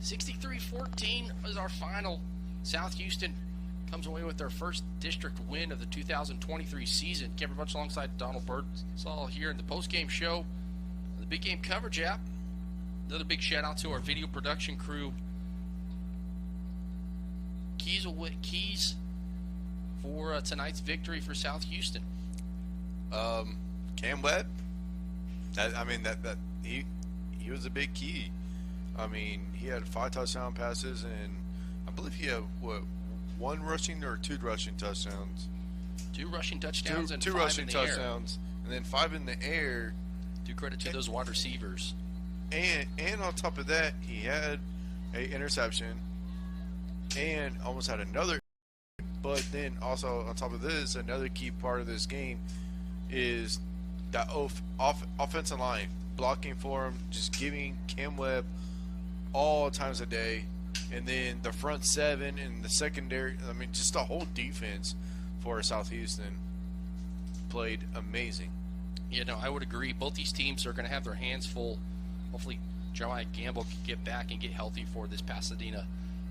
63-14 is our final. South Houston comes away with their first district win of the 2023 season. Cameron Bunch alongside Donald Birdsall here in the post-game show, the Big Game Coverage app. Another big shout out to our video production crew. Keys for tonight's victory for South Houston. Cam Webb. He was a big key. I mean, he had 5 touchdown passes, and I believe he had one rushing or 2 rushing touchdowns. 2 rushing touchdowns and two 5 rushing in the touchdowns, and then 5 in the air. Do credit to those wide receivers. And on top of that, he had an interception, and almost had another. But then also on top of this, another key part of this game is that offensive line blocking for him, just giving Cam Webb all times a day, and then the front 7 and the secondary. I mean, just the whole defense for South Houston played amazing. Yeah, no, I would agree. Both these teams are going to have their hands full. Hopefully, Jeremiah Gamble can get back and get healthy for this Pasadena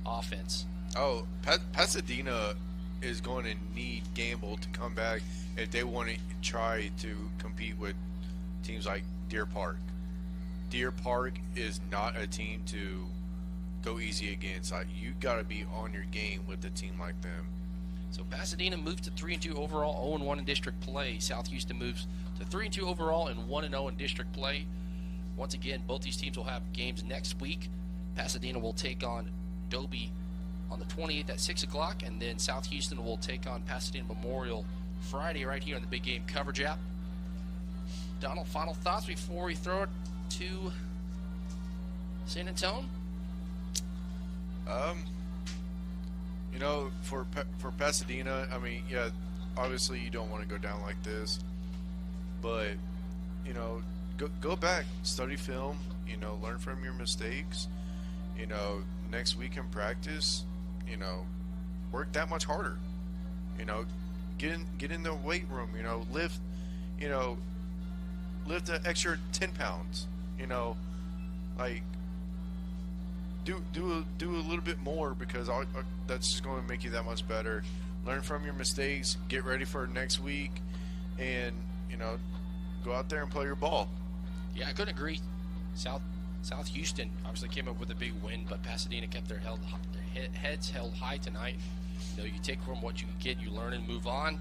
offense. Oh, Pasadena is going to need Gamble to come back if they want to try to compete with teams like Deer Park. Deer Park is not a team to go easy against. You got to be on your game with a team like them. So Pasadena moves to 3-2 overall, 0-1 in district play. South Houston moves to 3-2 overall and 1-0 in district play. Once again, both these teams will have games next week. Pasadena will take on Dobie on the 28th at 6 o'clock, and then South Houston will take on Pasadena Memorial Friday right here on the Big Game Coverage app. Donald, final thoughts before we throw it to San Antonio? For Pasadena, I mean, yeah, obviously you don't want to go down like this, but go back, study film, learn from your mistakes. Next week in practice, work that much harder. Get in the weight room. Lift an extra 10 pounds. Do a little bit more, because that's just going to make you that much better. Learn from your mistakes. Get ready for next week, and go out there and play your ball. Yeah, I couldn't agree. South Houston obviously came up with a big win, but Pasadena kept their heads held high tonight. You take from what you get, you learn and move on.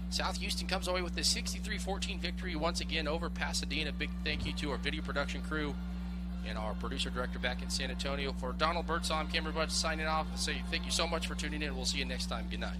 South Houston comes away with a 63-14 victory once again over Pasadena. Big thank you to our video production crew and our producer director back in San Antonio. For Donald Birdsall, I'm Cameron Bunch signing off. I say thank you so much for tuning in. We'll see you next time. Good night.